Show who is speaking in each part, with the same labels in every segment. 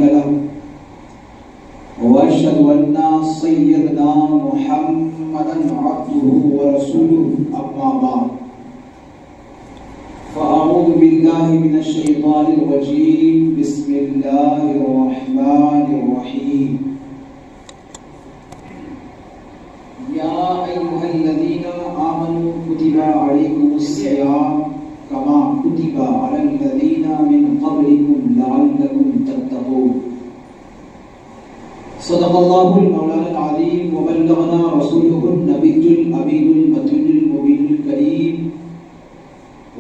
Speaker 1: له وأشهد أن سيدنا محمدا عبده ورسوله أما بعد فأعوذ بالله من الشيطان الرجيم بسم الله الرحمن الرحيم يا أيها الذين آمنوا كتب عليكم الصيام كما كتب على الذين من قبلكم لعلكم تتقون صدق الله المولانا العظيم وبلغنا رسوله النبي الأمين المتين المبين الكريم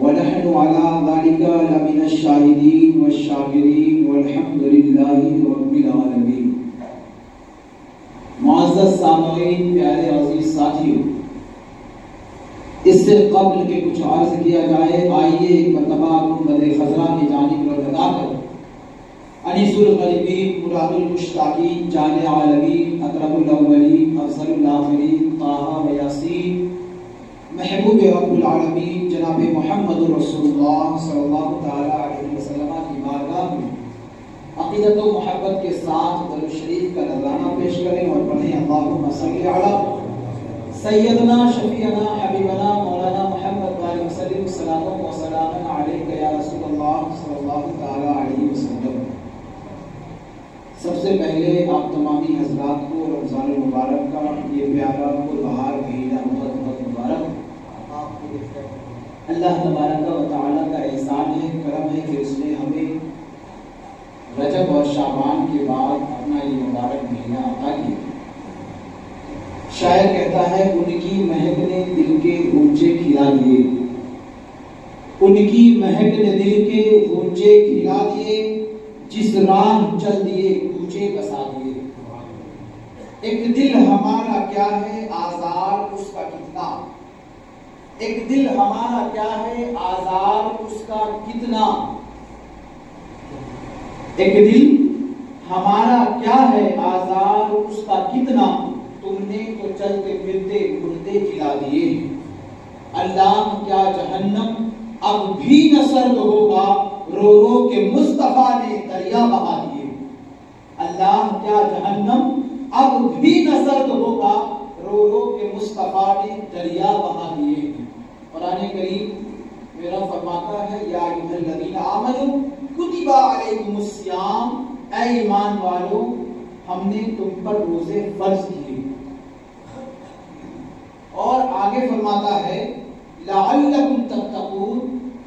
Speaker 1: ونحن على ذلك لمن الشاهدين والشاكرين والحمد لله رب العالمين. معزز سامعین، پیارے عزیز ساتھیوں، اس سے قبل کہ کچھ عرض کیا جائے، آئیے ایک مرتبہ گنبد خضرا کی جانب رخ لگا کر انیس الغریبین، مراد المشتاقین، جان عالمین، اکرم الاولین، افضل الاخرین، طٰہٰ و یاسین، محبوب رب العالمین جناب محمد رسول اللہ صلی اللہ تعالی علیہ وسلم کی بارگاہ میں عقیدت و محبت کے ساتھ درود شریف کا نذرانہ پیش کریں اور پڑھیں اللہم صلی علی سیدنا شفیعنا حبیبنا مولانا محمد وآلہ وسلم سلام و سلام علیک یا رسول اللہ صلی اللہ تعالی علیہ وسلم. سب سے پہلے آپ تمامی حضرات کو رمضان المبارک کا یہ پیارا پربہار مہینہ بہت بہت مبارک. اللہ تبارک و تعالیٰ کا احسان ہے، کرم ہے کہ اس نے ہمیں رجب اور شعبان کے بعد اپنا یہ مبارک مہینہ عطا کیا. شاعر کہتا ہے ان کی مہک نے دل کے غنچے کھلا دیے، ان کی مہک نے دل کے غنچے کھلا دیے، جس راہ چل دیے کوچے بسا دیے. ایک دل ہمارا کیا ہے آزار اس کا کتنا، ایک دل ہمارا کیا ہے آزار اس کا کتنا، ایک دل ہمارا کیا ہے آزار اس کا کتنا، تم نے تو چلتے پھرتے مردے جلا دیے. اللہ کیا جہنم اب بھی نہ سرد ہوگا، رو رو کے مصطفیٰ نے دریا بہا دیے. اللہ کیا جہنم اب بھی نہ سرد ہوگا، رو رو کے مصطفیٰ نے دریا بہا دیے. قرآن کریم میرا فرماتا ہے یا ایھا الذین آمنوا کتب علیکم الصیام، اے ایمان والو ہم نے تم پر روزے فرض کیے. اور آگے فرماتا ہے لعلکم تتقون،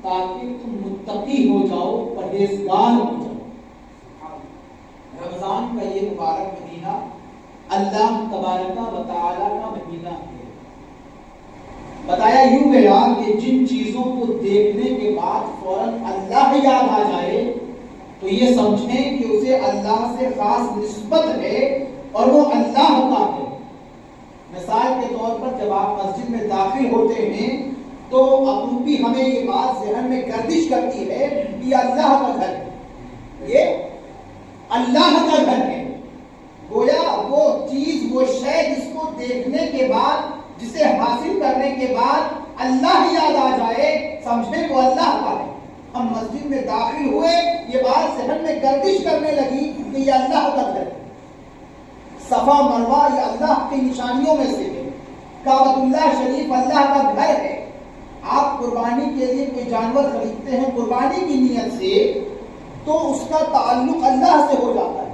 Speaker 1: تاکہ تم متقی ہو جاؤ، پرہیزگار ہو جاؤ. رمضان کا یہ مبارک مہینہ اللہ تبارک و تعالی کا مہینہ ہے. بتایا یوں گیا کہ جن چیزوں کو دیکھنے کے بعد فوراً اللہ یاد آ جائے تو یہ سمجھیں کہ اسے اللہ سے خاص نسبت ہے اور وہ اللہ کا ہے. مثال کے طور پر جب آپ مسجد میں داخل ہوتے ہیں تو اپروپی ہمیں یہ بات ذہن میں گردش کرتی ہے کہ یہ اللہ کا گھر ہے، یہ اللہ کا گھر ہے. گویا وہ چیز، وہ شے جس کو دیکھنے کے بعد، جسے حاصل کرنے کے بعد اللہ یاد آ جائے، سمجھیں وہ اللہ کا ہے. ہم مسجد میں داخل ہوئے، یہ بات ذہن میں گردش کرنے لگی کہ یہ اللہ کا گھر ہے. صفا مروہ یہ اللہ کی نشانیوں میں سے ہے. کعبۃ اللہ شریف اللہ کا گھر ہے. آپ قربانی کے لیے کوئی جانور خریدتے ہیں قربانی کی نیت سے، تو اس کا تعلق اللہ سے ہو جاتا ہے.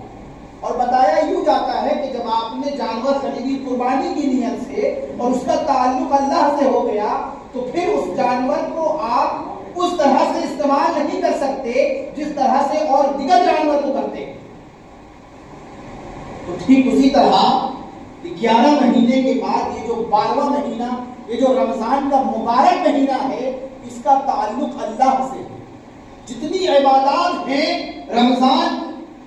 Speaker 1: اور بتایا یوں جاتا ہے کہ جب آپ نے جانور خریدی قربانی کی نیت سے اور اس کا تعلق اللہ سے ہو گیا تو پھر اس جانور کو آپ اس طرح سے استعمال نہیں کر سکتے جس طرح سے اور دیگر جانور کو کرتے ہیں. تو ٹھیک اسی طرح 11 مہینے کے بعد یہ جو 12واں مہینہ، یہ جو رمضان کا مبارک مہینہ ہے، اس کا تعلق اللہ سے ہے. جتنی عبادات ہیں رمضان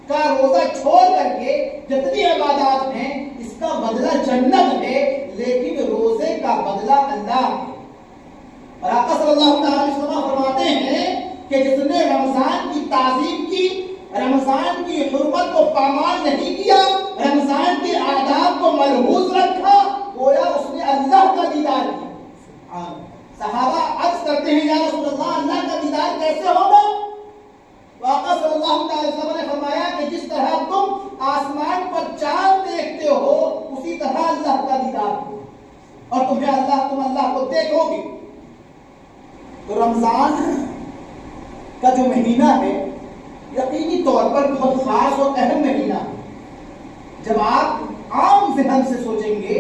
Speaker 1: کا روزہ چھوڑ کر کے، جتنی عبادات ہیں اس کا بدلہ جنت ہے، لیکن روزے کا بدلہ اللہ ہے. اور آقا صلی اللہ علیہ وسلم فرماتے ہیں کہ جس نے رمضان کی تعظیم کی، رمضان کی حرمت کو پامال نہیں کیا، رمضان کے آداب کو ملحوظ رکھا، گویا اس نے اللہ کا دیدار کیا. صحابہ عرض کرتے ہیں یا رسول اللہ کا دیدار کیسے ہوگا؟ آقا صلی اللہ علیہ وسلم نے فرمایا کہ جس طرح دیکھو گے تو رمضان کا جو مہینہ ہے یقینی طور پر بہت خاص اور اہم مہینہ ہے. جب آپ عام ذہن سے سوچیں گے،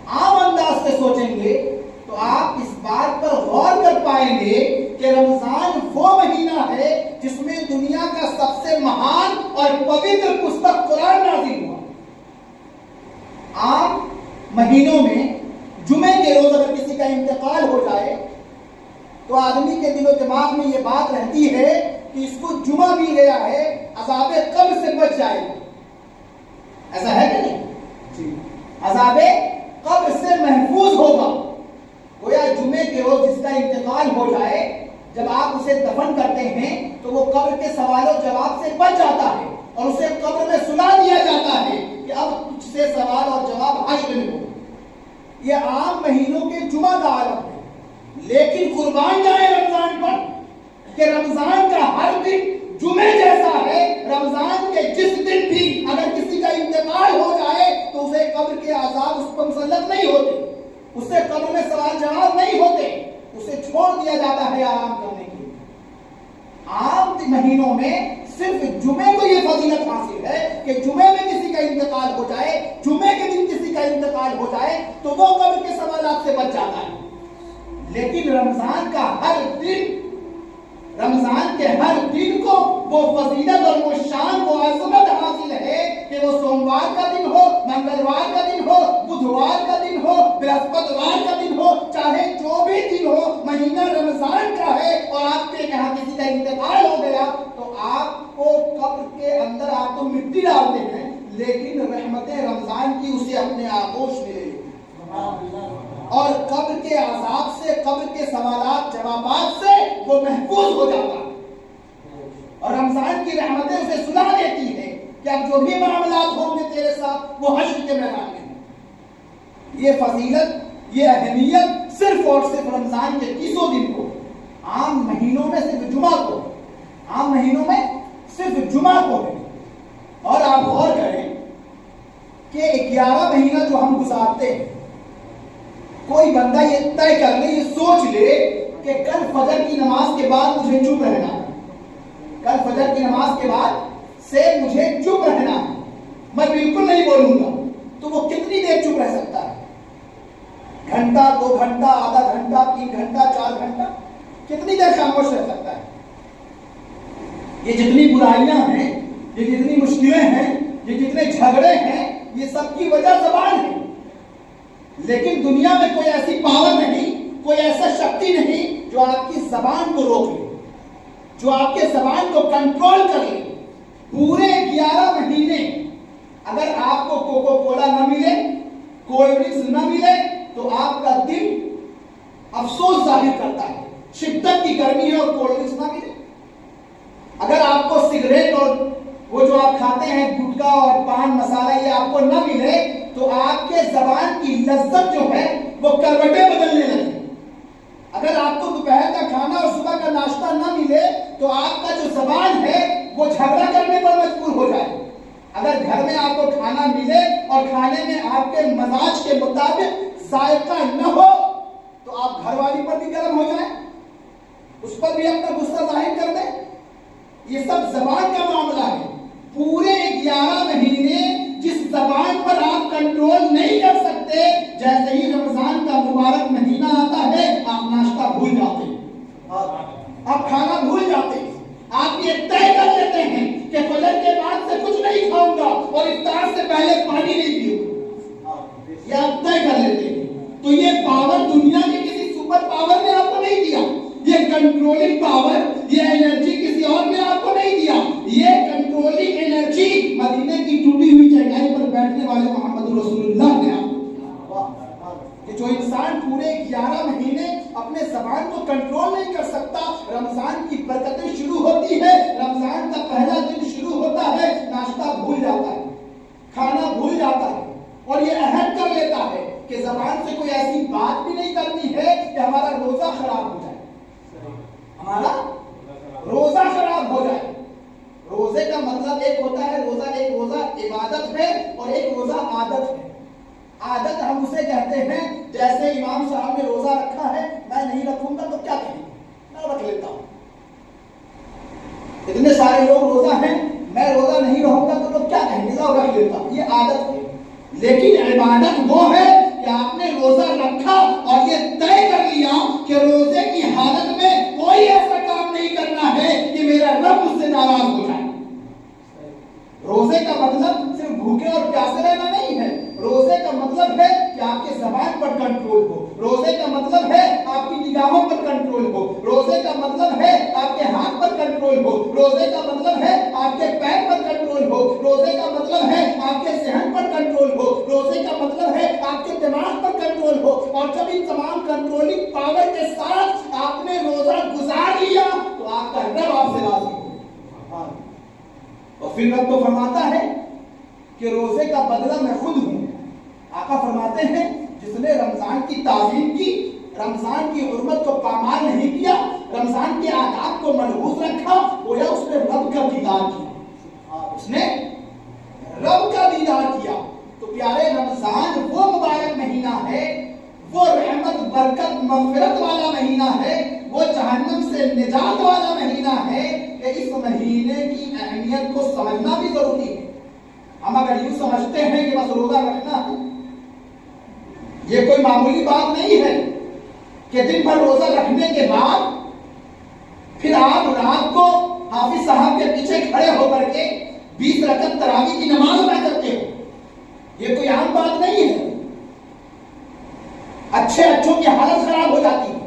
Speaker 1: عام انداز سے سوچیں گے، تو آپ اس بات پر غور کر پائیں گے کہ رمضان وہ مہینہ ہے جس میں دنیا کا سب سے مہان اور پوتر پستک قرآن نازل ہوا. عام مہینوں میں جمعے کے روز اگر کسی کا انتقال ہو جائے تو آدمی کے دل و دماغ میں یہ بات رہتی ہے کہ اس کو جمعہ بھی گیا ہے، عذاب قبر سے بچ جائے گا. ایسا ہے کہ نہیں؟ عذاب قبر سے محفوظ ہوگا. گویا جمعے کے روز جس کا انتقال ہو جائے، جب آپ اسے دفن کرتے ہیں تو وہ قبر کے سوال و جواب سے بچ جاتا ہے اور اسے قبر میں سنا دیا جاتا ہے کہ اب تجھ سے سوال اور جواب حشر میں ہوگا. یہ عام مہینوں کے جمعہ کا عالم ہے. لیکن قربان جائے رمضان پر کہ رمضان کا ہر دن جمعے جیسا ہے. رمضان کے جس دن بھی اگر کسی کا انتقال ہو جائے تو اسے قبر کے عذاب اس پر مسلط نہیں ہوتے، اس سے قبر میں سوال جواب نہیں ہوتے، اسے چھوڑ دیا جاتا ہے آرام کرنے کے لیے. عام مہینوں میں صرف جمعے کو یہ فضیلت حاصل ہے کہ جمعے میں کسی کا انتقال ہو جائے، جمعے کے دن کسی کا انتقال ہو جائے تو وہ قبر کے سوالات سے بچ جاتا ہے. لیکن رمضان کا ہر دن، رمضان کے ہر دن کو وہ فضیلت اور وہ شان، وہ عظمت حاصل ہے کہ وہ سوموار کا دن ہو، منگلوار کا دن ہو، بدھوار کا دن ہو، برہسپتوار کا دن ہو، چاہے جو بھی دن ہو، مہینہ رمضان کا ہے اور آپ کے یہاں کسی کا انتقال ہو گیا تو آپ کو قبر کے اندر آپ تو مٹی ڈالتے ہیں لیکن رحمت رمضان کی اسے اپنے آغوش میں لے لیتے اور قبر کے عذاب سے، قبر کے سوالات جوابات سے وہ محفوظ ہو جاتا ہے. اور رمضان کی رحمتیں اسے سنا دیتی ہے کہ اب جو بھی معاملات ہوں گے تیرے ساتھ وہ حشر کے میدان میں ہیں. یہ فضیلت، یہ اہمیت صرف اور صرف رمضان کے 30 دن کو، عام مہینوں میں صرف جمعہ کو، عام مہینوں میں صرف جمعہ کو ہے. اور آپ غور کریں کہ 11 مہینہ جو ہم گزارتے ہیں، کوئی بندہ یہ طے کر لے، یہ سوچ لے کہ کل فجر کی نماز کے بعد مجھے چپ رہنا ہے، کل فجر کی نماز کے بعد سے مجھے چپ رہنا ہے، میں بالکل نہیں بولوں گا، تو وہ کتنی دیر چپ رہ سکتا ہے؟ گھنٹہ، 2 گھنٹہ، آدھا گھنٹہ، 3 گھنٹہ، 4 گھنٹہ، کتنی دیر خاموش رہ سکتا ہے؟ یہ جتنی برائیاں ہیں، یہ جتنی مشکلیں ہیں، یہ جتنے جھگڑے ہیں، یہ سب کی وجہ زبان ہے. لیکن دنیا میں کوئی ایسی پاور نہیں، کوئی ایسا شکتی نہیں جو آپ کی زبان کو روک لے، جو آپ کے زبان کو کنٹرول کر لے. پورے 11 مہینے اگر آپ کو کوکو کولا نہ ملے، کولڈ ڈرنکس نہ ملے تو آپ کا دل افسوس ظاہر کرتا ہے. شدت کی گرمی ہے اور کولڈ ڈرنکس نہ ملے. اگر آپ کو سگریٹ اور وہ جو آپ کھاتے ہیں گٹکا اور پان مسالہ یہ آپ کو نہ ملے تو آپ کے زبان کی لذت جو ہے وہ کروٹیں بدلنے لگے. اگر آپ کو دوپہر کا کھانا اور صبح کا ناشتہ نہ ملے تو آپ کا جو زبان ہے وہ جھگڑا کرنے پر مجبور ہو جائے. اگر گھر میں آپ کو کھانا ملے اور کھانے میں آپ کے مزاج کے مطابق ذائقہ نہ ہو تو آپ گھر والی پر بھی گرم ہو جائیں، اس پر بھی اپنا غصہ ظاہر کر دیں. یہ سب زبان کا معاملہ ہے. پورے 11 مہینے جس زبان پر آپ کنٹرول نہیں کر سکتے، جیسے ہی رمضان کا مبارک مہینہ آتا ہے آپ ناشتہ بھول جاتے ہیں، آپ کھانا بھول جاتے ہیں. آپ یہ طے کر لیتے ہیں کہ فجر کے بعد سے کچھ نہیں کھاؤں گا اور افطار سے پہلے پانی نہیں پیوں گا. یہ آپ طے کر لیتے ہیں. تو یہ پاور دنیا کے کسی سپر پاور نے آپ کو نہیں دیا. یہ کنٹرولنگ پاور، یہ انرجی کسی اور نے آپ کو نہیں دیا. یہ کنٹرولنگ انرجی مدینے کی ٹوٹی ہوئی چٹائی پر بیٹھنے والے محمد رسول اللہ نے آپ کو. کہ جو انسان پورے 11 مہینے اپنے زبان کو کنٹرول نہیں کر سکتا، رمضان کی برکتیں شروع ہوتی ہے، رمضان کا پہلا دن شروع ہوتا ہے، ناشتہ بھول جاتا ہے، کھانا بھول جاتا ہے اور یہ عہد کر لیتا ہے کہ زبان سے کوئی ایسی بات بھی نہیں کرنی ہے کہ ہمارا روزہ خراب ہو جائے، ہمارا روزہ خراب ہو جائے. روزے کا مطلب ایک ہوتا ہے روزہ، ایک روزہ عبادت ہے اور ایک روزہ عادت ہے. عادت ہم اسے کہتے ہیں جیسے امام صاحب نے روزہ رکھا ہے، میں نہیں رکھوں گا تو کیا کہیں گے، میں رکھ لیتا ہوں۔ اتنے سارے لوگ روزہ ہیں، میں روزہ نہیں رہوں گا تو لوگ کیا کہیں گے، میں رکھ لیتا ہوں۔ یہ عادت ہے، لیکن عبادت وہ ہے کہ آپ نے روزہ رکھا اور یہ طے کر لیا کہ روزے کی حالت میں کوئی ایسا کام نہیں کرنا ہے کہ میرا رب مجھ سے ناراض ہو جائے۔ روزے کا مطلب صرف بھوکے اور پیاسے رہنا نہیں ہے، روزے کا مطلب ہے کہ آپ کے زبان پر کنٹرول ہو، روزے کا مطلب ہے آپ کی نگاہوں پر کنٹرول ہو، روزے کا مطلب ہے آپ کے ہاتھ پر کنٹرول ہو، روزے کا مطلب ہے آپ کے پیر پر کنٹرول ہو، روزے کا مطلب ہے آپ کے ذہن پر کنٹرول ہو، روزے کا مطلب ہے آپ کے دماغ پر کنٹرول ہو۔ اور جب ان تمام کنٹرولنگ پاور کے ساتھ آپ نے روزہ گزار لیا تو آپ کا رب آپ سے راضی ہو۔ اور پھر رب تو فرماتا ہے کہ روزے کا بدلہ میں خود ہوں۔ آقا فرماتے ہیں جس نے رمضان کی تعظیم کی، رمضان کی حرمت کو پامال نہیں کیا، رمضان کے آداب کو ملحوظ رکھا، گویا اس نے رب کا دیدار کیا، اس نے رب کا دیدار کیا۔ تو پیارے رمضان وہ مبارک مہینہ ہے، وہ رحمت برکت مغفرت والا مہینہ ہے، وہ جہنم سے نجات والا مہینہ ہے کہ اس مہینے کی اہمیت کو سمجھنا بھی ضروری ہے۔ ہم اگر یوں سمجھتے ہیں کہ بس روزہ رکھنا ہے، یہ کوئی معمولی بات نہیں ہے کہ دن بھر روزہ رکھنے کے بعد پھر آپ رات کو حافظ صاحب کے پیچھے کھڑے ہو کر کے 20 رکعت تراویح کی نماز ادا کرتے ہو، یہ کوئی عام بات نہیں ہے۔ اچھے اچھوں کی حالت خراب ہو جاتی ہے۔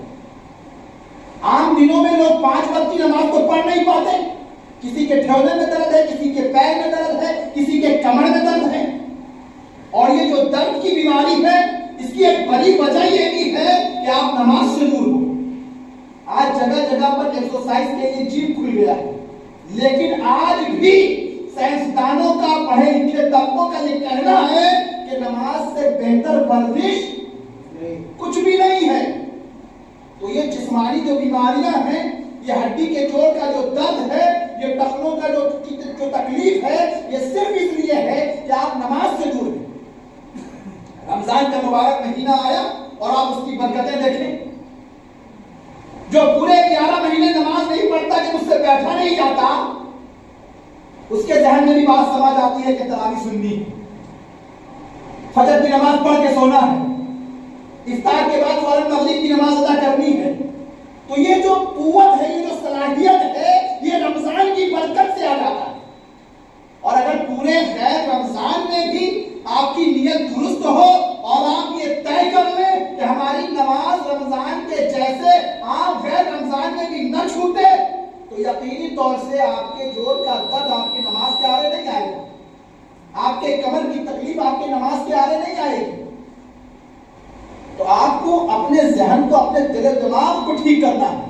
Speaker 1: عام دنوں میں لوگ 5 وقت کی نماز کو پڑھ نہیں پاتے، کسی کے ٹھیونے میں درد ہے، کسی کے پیر میں درد ہے، کسی کے کمر میں درد ہے۔ اور یہ جو درد کی بیماری ہے اس کی ایک بڑی وجہ یہ بھی ہے کہ آپ نماز سے دور ہو۔ آج جگہ جگہ پر ایکسرسائز کے لیے جم کھل گیا ہے، لیکن آج بھی سائنسدانوں کا، پڑھے لکھے طبقوں کا یہ کہنا ہے کہ نماز سے بہتر ورزش کچھ بھی نہیں ہے۔ تو یہ جسمانی جو بیماریاں ہیں، یہ ہڈی کے جوڑ کا جو درد ہے، یہ ٹخنوں کا جو تکلیف ہے، یہ صرف اس لیے ہے کہ آپ نماز سے دور ہیں۔ رمضان کا مبارک مہینہ آیا اور آپ اس کی برکتیں دیکھیں۔ جو پورے 11 مہینے نماز نہیں پڑھتا کہ مجھ سے بیٹھا نہیں جاتا، اس کے ذہن میں بھی بات سمجھ آتی ہے کہ تراویح سننی ہے، فجر کی نماز پڑھ کے سونا ہے، افطار کے بعد فوراً مغرب کی نماز ادا کرنی ہے۔ تو یہ جو قوت ہے، یہ جو صلاحیت ہے، یہ رمضان کی برکت سے آ جاتا ہے۔ اور اگر پورے غیر رمضان میں بھی آپ کی نیت درست ہو اور آپ یہ طے کر لیں کہ ہماری نماز رمضان کے جیسے آپ غیر رمضان میں بھی نہ چھوٹے، تو یقینی طور سے آپ کے جوڑ کا درد آپ کی نماز کے آرے نہیں آئے گا، آپ کے کمر کی تکلیف آپ کی نماز کے آرے نہیں آئے گی۔ تو آپ کو اپنے ذہن کو، اپنے دل و دماغ کو ٹھیک کرنا ہے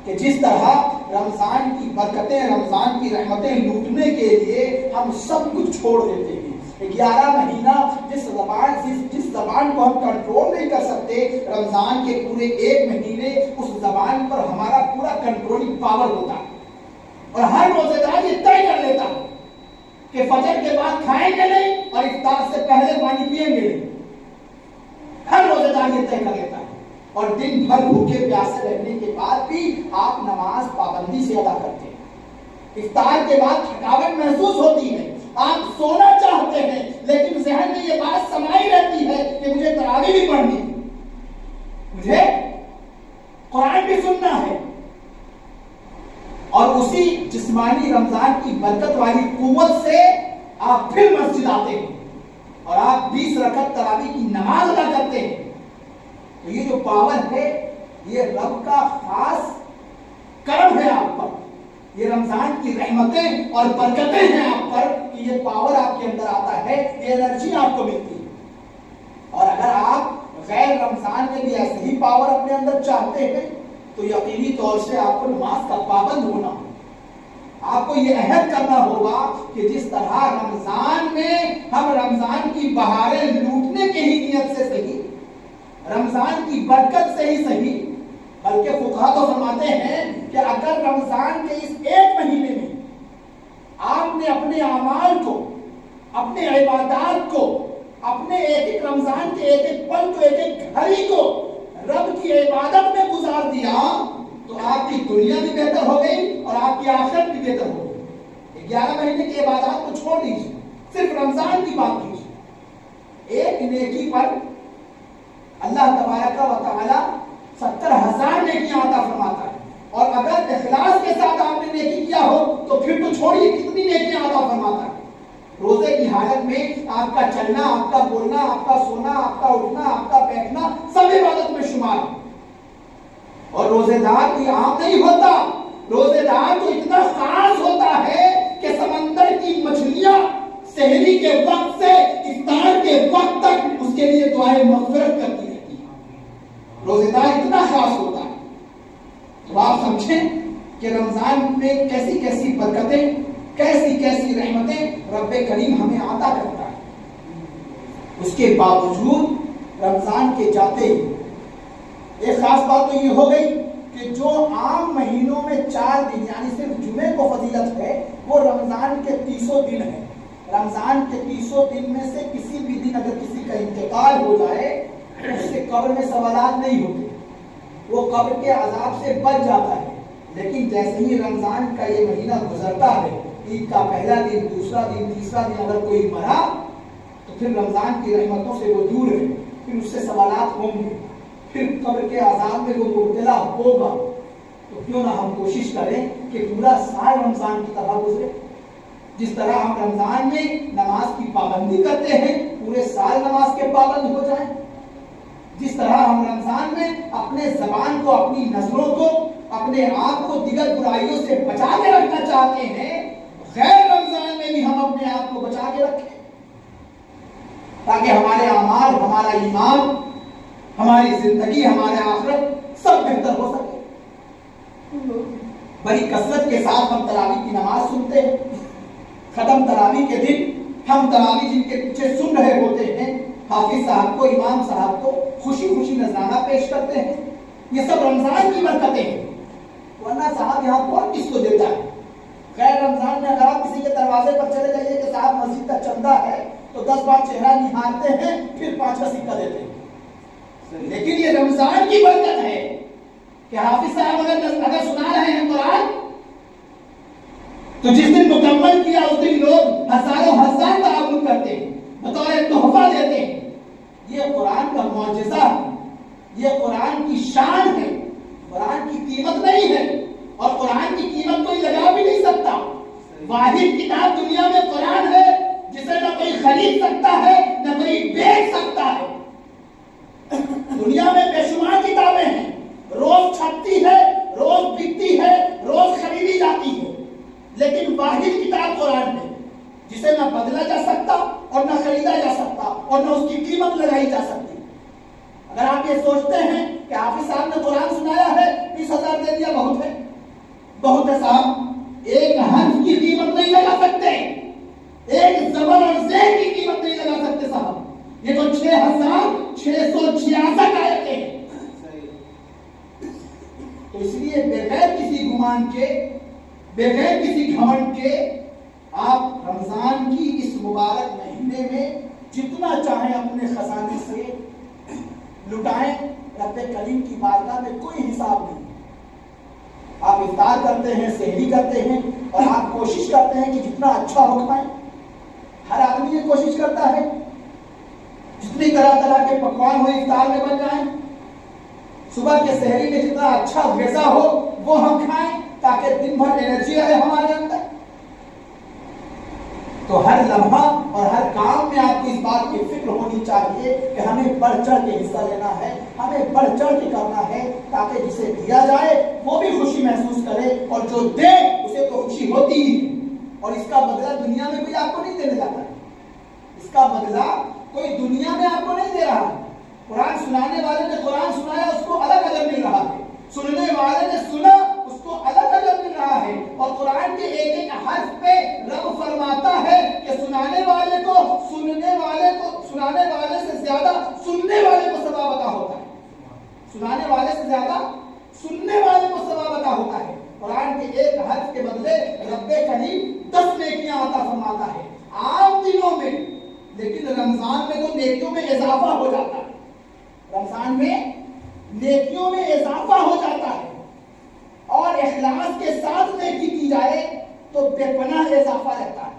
Speaker 1: کہ جس طرح رمضان کی برکتیں، رمضان کی رحمتیں لوٹنے کے لیے ہم سب کچھ چھوڑ دیتے ہیں۔ 11 مہینہ جس زبان کو ہم کنٹرول نہیں کر سکتے، رمضان کے پورے 1 مہینے اس زبان پر ہمارا پورا کنٹرولنگ پاور ہوتا ہے۔ اور ہر روزے دار یہ طے کر لیتا ہے کہ فجر کے بعد کھائیں گے نہیں اور افطار سے پہلے پانی پیئیں گے نہیں۔ ہر روزے دار یہ طے کر لیتا ہے، اور دن بھر بھوکے پیاسے رہنے کے بعد بھی آپ نماز پابندی سے ادا کرتے ہیں۔ افطار کے بعد تھکاوٹ محسوس ہوتی ہے، آپ سونا چاہتے ہیں، لیکن ذہن میں یہ بات سمائی رہتی ہے کہ مجھے تراویح بھی پڑھنی ہے، مجھے قرآن بھی سننا ہے۔ اور اسی جسمانی رمضان کی برکت والی قوت سے آپ پھر مسجد آتے ہیں اور آپ 20 رکعت تراویح کی نماز ادا کرتے ہیں۔ تو یہ جو پاور ہے، یہ رب کا خاص کرم ہے آپ پر، یہ رمضان کی رحمتیں اور برکتیں ہیں آپ پر کہ یہ پاور آپ کے اندر آتا ہے، یہ انرجی آپ کو ملتی ہے۔ اور اگر آپ غیر رمضان میں بھی ایسے ہی پاور اپنے اندر چاہتے ہیں تو یقینی طور سے آپ کو نماز کا پابند ہونا ہوگا۔ آپ کو یہ عہد کرنا ہوگا کہ جس طرح رمضان میں ہم رمضان کی بہاریں لوٹنے کے ہی نیت سے صحیح، رمضان کی برکت سے ہی صحیح، بلکہ فقہا تو فرماتے ہیں کہ اگر رمضان کے اس 1 مہینے میں آپ نے اپنے اعمال کو، اپنے عبادات کو اپنے ایک ایک رمضان کے ایک ایک پل کو، ایک ایک گھڑی کو رب کی عبادت میں گزار دیا تو آپ کی دنیا بھی بہتر ہو گئی اور آپ کی آخرت بھی بہتر ہو گئی۔ 11 مہینے کی عبادات کو چھوڑ دیجیے، صرف رمضان کی بات کیجیے۔ ایک نیکی پر اللہ تبارک و تعالی 70,000 نیکیاں عطا فرماتا ہے، اور اگر اخلاص کے ساتھ آپ نے نیکی کیا ہو تو پھر تو چھوڑیے کتنی نیکیاں عطا فرماتا ہے۔ روزے کی حالت میں آپ کا چلنا، آپ کا بولنا، آپ کا سونا، آپ کا اٹھنا، آپ کا بیٹھنا سب عبادت میں شمار ہے۔ اور روزے دار کوئی عام نہیں ہوتا، روزے دار تو اتنا خاص ہوتا ہے کہ سمندر کی مچھلیاں سحری کے وقت سے افطار کے وقت تک اس کے لیے دعائیں مغفرت کرتی رہتی ہیں۔ روزے دار اتنا خاص ہوتا ہے۔ تو آپ سمجھیں کہ رمضان میں کیسی کیسی برکتیں، کیسی کیسی رحمتیں رب کریم ہمیں عطا کرتا ہے۔ اس کے باوجود رمضان کے جاتے ہی ایک خاص بات تو یہ ہو گئی کہ جو عام مہینوں میں 4 دن یعنی صرف جمعے کو فضیلت ہے، وہ رمضان کے 30 دن ہے۔ رمضان کے 30 دن میں سے کسی بھی دن اگر کسی کا انتقال ہو جائے تو اس کے قبر میں سوالات نہیں ہوتے، وہ قبر کے عذاب سے بچ جاتا ہے۔ لیکن جیسے ہی رمضان کا یہ مہینہ گزرتا ہے، عید کا پہلا دن، دوسرا دن، تیسرا دن اگر کوئی مرا تو پھر رمضان کی رحمتوں سے وہ دور ہے، پھر اس سے سوالات ہوں گے، پھر قبر کے عذاب میں وہ مبتلا ہوگا۔ تو کیوں نہ ہم کوشش کریں کہ پورا سال رمضان کی طرح گزرے۔ جس طرح ہم رمضان میں نماز کی پابندی کرتے ہیں، پورے سال نماز کے پابند ہو جائیں۔ جس طرح ہم رمضان میں اپنے زبان کو، اپنی نظروں کو، اپنے آپ کو دیگر برائیوں سے بچا کے رکھنا چاہتے ہیں، غیر رمضان میں بھی ہم اپنے آپ کو بچا کے رکھیں تاکہ ہمارے اعمال، ہمارا ایمان، ہماری زندگی، ہمارا آخرت سب بہتر ہو سکے۔ بڑی کثرت کے ساتھ ہم تراویح کی نماز سنتے ہیں۔ ختم تراویح کے دن ہم تراویح جن کے پیچھے سن رہے ہوتے ہیں، حافظ صاحب کو، امام صاحب کو خوشی خوشی نذرانہ پیش کرتے ہیں۔ یہ سب رمضان کی برکتیں ہیں، ورنہ صاحب یہاں کون کس کو دیتا ہے؟ خیر رمضان میں اگر آپ کسی کے دروازے پر چلے جائیے کہ صاحب مسجد کا چندہ ہے تو 10 بار چہرہ نہارتے ہیں، پھر 5 کا سکہ دیتے ہیں۔ لیکن یہ رمضان کی برکت ہے کہ حافظ صاحب اگر سنا رہے ہیں قرآن تو جس دن مکمل کیا اس دن لوگ ہزاروں ہزار تعاون کرتے ہیں، بطور تحفہ دیتے ہیں۔ یہ قرآن کا معجزہ ہے، یہ قرآن کی شان ہے، قرآن کی قیمت نہیں ہے، اور قرآن کی قیمت کوئی لگا بھی نہیں سکتا۔ واحد کتاب دنیا میں قرآن ہے جسے نہ کوئی خرید سکتا ہے نہ کوئی بیچ سکتا ہے۔ دنیا میں بے شمار کتابیں ہیں، روز چھپتی ہے، روز بکتی ہے، روز خریدی جاتی ہے، لیکن واحد کتاب قرآن ہے جسے نہ بدلا جا سکتا اور نہ خریدا جا سکتا اور نہ اس کی قیمت لگائی جا سکتی۔ اگر آپ یہ سوچتے ہیں کہ حافظ صاحب نے قرآن سنایا ہے 20,000 دے دیا، بہت ہے، بہت ہے صاحب، ایک حرف کی قیمت نہیں لگا سکتے، ایک زبر اور زیر کی قیمت نہیں لگا سکتے صاحب۔ یہ تو 6,666 آیتیں ہیں۔ تو اس لیے بغیر کسی گمان کے، بغیر کسی گھمنڈ کے، آپ رمضان کی اس مبارک مہینے میں جتنا چاہیں اپنے خزانے سے لٹائیں، رب کریم کی بارگاہ میں کوئی حساب نہیں۔ آپ افطار کرتے ہیں، سحری کرتے ہیں، اور آپ کوشش کرتے ہیں کہ جتنا اچھا ہو کھائیں۔ ہر آدمی یہ کوشش کرتا ہے جتنی طرح طرح کے پکوان ہو افطار میں بن جائیں، صبح کے سحری میں جتنا اچھا غذا ہو وہ ہم کھائیں تاکہ دن بھر انرجی رہے ہمارے اندر۔ تو ہر لمحہ اور ہر کام میں آپ کو اس بات کی فکر ہونی چاہیے کہ ہمیں بڑھ چڑھ کے حصہ لینا ہے، ہمیں بڑھ چڑھ کے کرنا ہے، تاکہ جسے دیا جائے وہ بھی خوشی محسوس کرے، اور جو دے اسے تو خوشی ہوتی ہی۔ اور اس کا بدلہ دنیا میں کوئی آپ کو نہیں دینے جاتا ہے، اس کا بدلہ کوئی دنیا میں آپ کو نہیں دے رہا ہے۔ قرآن سنانے والے نے قرآن سنایا، اس کو الگ اجر مل رہا ہے، سننے والے نے سنا، اس کو الگ اجر مل رہا ہے۔ اور قرآن کے ایک ایک حرف پہ رب فرماتا ہے کہ سنانے والے سے زیادہ سننے والے کو ثواب عطا ہوتا ہے، سنانے والے سے زیادہ سننے والے کو ثواب عطا ہوتا ہے۔ قرآن کے ایک حرف کے بدلے رب کریم 10 نیکیاں عطا فرماتا ہے۔ عام دنوں میں لیکن رمضان میں تو نیکیوں میں اضافہ ہو جاتا ہے. رمضان میں نیکیوں میں اضافہ ہو جاتا ہے اور اخلاص کے ساتھ نیکی کی جائے تو بے پناہ اضافہ رہتا ہے.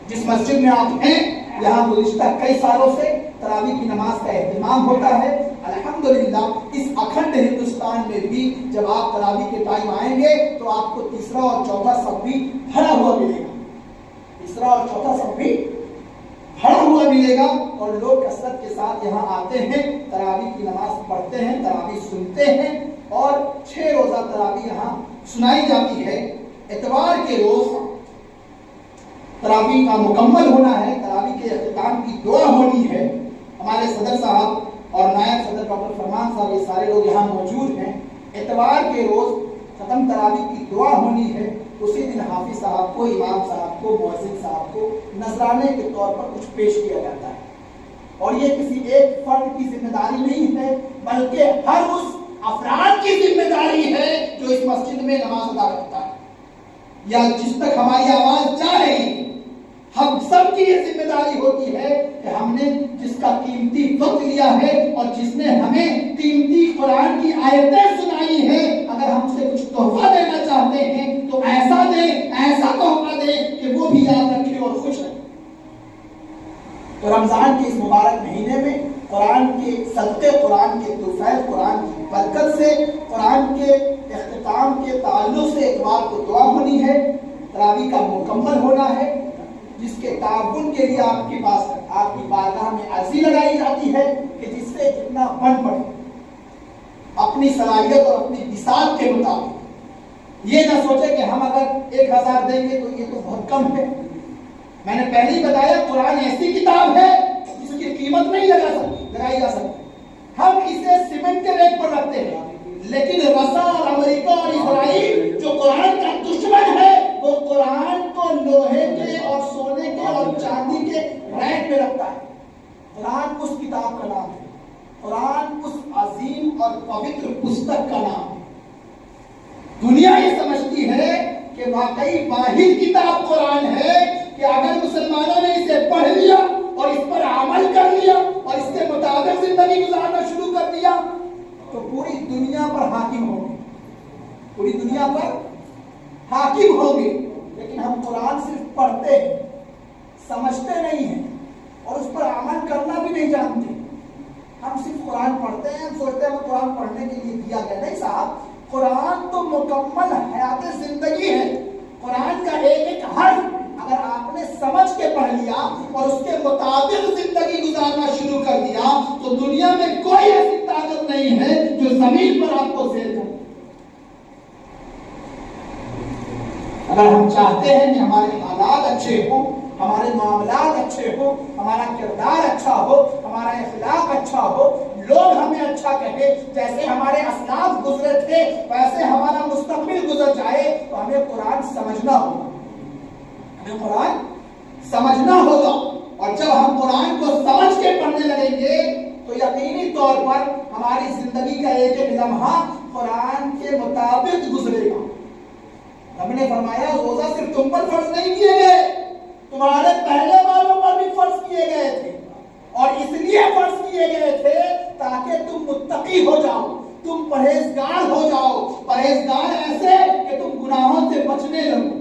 Speaker 1: جس مسجد میں آپ ہیں یہاں گزشتہ کئی سالوں سے تراویح کی نماز کا اہتمام ہوتا ہے. الحمدللہ اس اکھنڈ ہندوستان میں بھی جب آپ تراویح کے ٹائم آئیں گے تو آپ کو تیسرا اور چوتھا صف بھی بھرا ہوا ملے گا. تیسرا اور چوتھا صف بھی بھرا ہوا ملے گا اور لوگ کثرت کے ساتھ یہاں آتے ہیں, تراویح کی نماز پڑھتے ہیں, تراویح سنتے ہیں اور 6 روزہ تراویح یہاں سنائی جاتی ہے. اتوار کے روز تراویح کا مکمل ہونا ہے, تراویح کے اختتام کی دعا ہونی ہے. ہمارے صدر صاحب اور نائب صدر ڈاکٹر فرمان صاحب یہ سارے لوگ یہاں موجود ہیں. اتوار کے روز ختم تراویح کی دعا ہونی ہے. اسی دن حافظ صاحب کو, امام صاحب کو, مؤذن صاحب کو نذرانے کے طور پر کچھ پیش کیا جاتا ہے. اور یہ کسی ایک فرد کی ذمہ داری نہیں ہے بلکہ ہر اس افراد کی ذمہ داری ہے جو اس مسجد میں نماز ادا کرتا ہے یا جس تک ہماری آواز جا رہی ہے. ہم سب کی یہ ذمہ داری ہوتی ہے کہ ہم نے جس کا قیمتی وقت لیا ہے اور جس نے ہمیں قیمتی قرآن کی آیتیں سنائی ہیں, اگر ہم سے کچھ تحفہ دینا چاہتے ہیں تو ایسا دیں, ایسا تحفہ دیں کہ وہ بھی یاد رکھے اور خوش رہے. تو رمضان کے اس مبارک مہینے میں قرآن کے صدقے, قرآن کے طفیل, قرآن کی برکت سے, قرآن کے اختتام کے تعلق سے اتوار کو دعا ہونی ہے, تراویح کا مکمل ہونا ہے, جس کے تعاون کے لیے آپ کے پاس آپ کی بارگاہ میں عرضی لگائی جاتی ہے کہ جس سے جتنا بن پڑے اپنی صلاحیت اور اپنی وسعت کے مطابق. یہ نہ سوچے کہ ہم اگر 1000 دیں گے تو یہ تو بہت کم ہے. میں نے پہلے ہی بتایا قرآن ایسی کتاب ہے جس کی قیمت نہیں لگائی جا سکتی. ہم اسے سیمنٹ کے ریٹ پر رکھتے ہیں, لیکن رسا اور امریکہ اور اسرائیل جو قرآن کا دشمن ہے وہ قرآن کو لوہے کے اور سونے کے اور چاندی کے ریٹ میں رکھتا ہے. قرآن اس کتاب کا نام ہے, قرآن اس عظیم اور پوتر پستک کا نام ہے. دنیا یہ سمجھتی ہے کہ واقعی واحد کتاب قرآن ہے کہ اگر مسلمانوں نے اسے پڑھ لیا اور اس پر عمل کر لیا اور اس کے مطابق زندگی گزارنا شروع کر دیا تو پوری دنیا پر حاکم ہوں گے, پوری دنیا پر حاکم ہوں گے. لیکن ہم قرآن صرف پڑھتے ہیں, سمجھتے نہیں ہیں اور اس پر عمل کرنا بھی نہیں جانتے. ہم صرف قرآن پڑھتے ہیں, ہم سوچتے ہیں قرآن پڑھنے کے لیے دیا گیا. نہیں صاحب, قرآن تو مکمل حیات زندگی ہے. قرآن کا ایک ایک حرف اگر آپ نے سمجھ کے پڑھ لیا اور اس کے مطابق زندگی گزارنا شروع کر دیا تو دنیا میں کوئی ایسی طاقت نہیں ہے جو زمین پر آپ کو زیر کر. اگر ہم چاہتے ہیں کہ ہمارے حالات اچھے ہوں, ہمارے معاملات اچھے ہوں, ہمارا کردار اچھا ہو, ہمارا اخلاق اچھا ہو, لوگ ہمیں اچھا کہیں, جیسے ہمارے اسلاف گزرے تھے ویسے ہمارا مستقبل گزر جائے, تو ہمیں قرآن سمجھنا ہوگا. ہمیں قرآن سمجھنا ہوگا. اور جب ہم قرآن کو سمجھ کے پڑھنے لگیں گے تو یقینی طور پر ہماری زندگی کا ایک ایک لمحہ قرآن کے مطابق گزرے گا. ہم نے فرمایا روزہ صرف تم پر فرض نہیں کیے گئے, تمہارے پہلے والوں پر بھی فرض کیے گئے تھے. اور اس لیے فرض کیے گئے تھے تاکہ تم متقی ہو جاؤ, تم پرہیزگار ہو جاؤ. پرہیزگار ایسے کہ تم گناہوں سے بچنے لگو,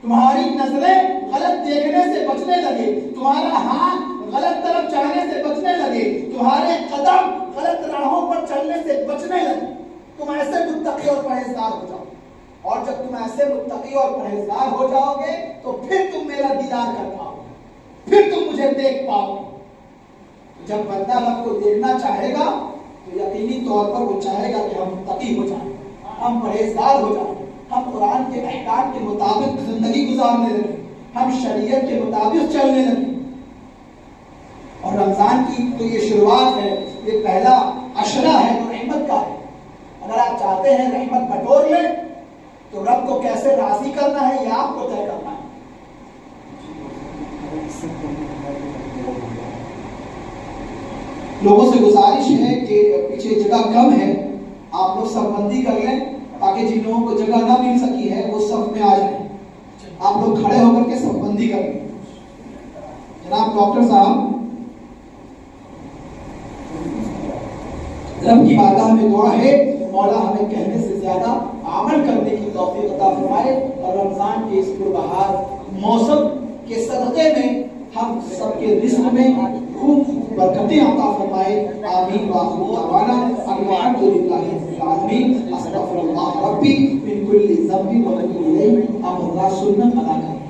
Speaker 1: تمہاری نظریں غلط دیکھنے سے بچنے لگے, تمہارا ہاتھ غلط طرف جانے سے بچنے لگے, تمہارے قدم غلط راہوں پر چلنے سے بچنے لگے. تم ایسے متقی اور پرہیزگار ہو جاؤ. اور جب تم ایسے متقی اور پرہیزگار ہو جاؤ گے تو پھر تم میرا دیدار کر پاؤ گے, پھر تم مجھے دیکھ پاؤ گے. جب بندہ رب کو دیکھنا چاہے گا تو یقینی طور پر وہ چاہے گا کہ ہم متقی ہو جائیں, ہم پرہیزگار ہو جائیں, ہم قرآن کے احکام کے مطابق زندگی گزارنے لگیں, ہم شریعت کے مطابق چلنے لگیں. اور رمضان کی تو یہ شروعات ہے, یہ پہلا عشرہ ہے جو رحمت کا ہے. اگر آپ چاہتے ہیں رحمت بٹور لیں تو رب کو کیسے راضی کرنا ہے یہ آپ کو طے کرنا ہے. لوگوں سے گزارش ہے کہ پیچھے جگہ کم ہے, آپ لوگ صف بندی کر لیں تاکہ جن لوگوں کو جگہ نہ مل سکی ہے وہ صف میں آ جائیں. آپ لوگ کھڑے ہو کر کے صف بندی کر لیں. جناب ڈاکٹر صاحب رب کی بارگاہ میں دعا ہے مولا ہمیں کہنے سے زیادہ عمل کرنے کی توفیق عطا فرمائے اور رمضان کے اس پربہار موسم کے صدقے میں ہم سب کے رزق میں خوب برکتیں عطا فرمائے آمین وآخر دعوانا الحمد للہ رب العالمین استغفر اللہ ربی من کل ذنب و اتوب الیہ اب اللہ سنت ادا کریں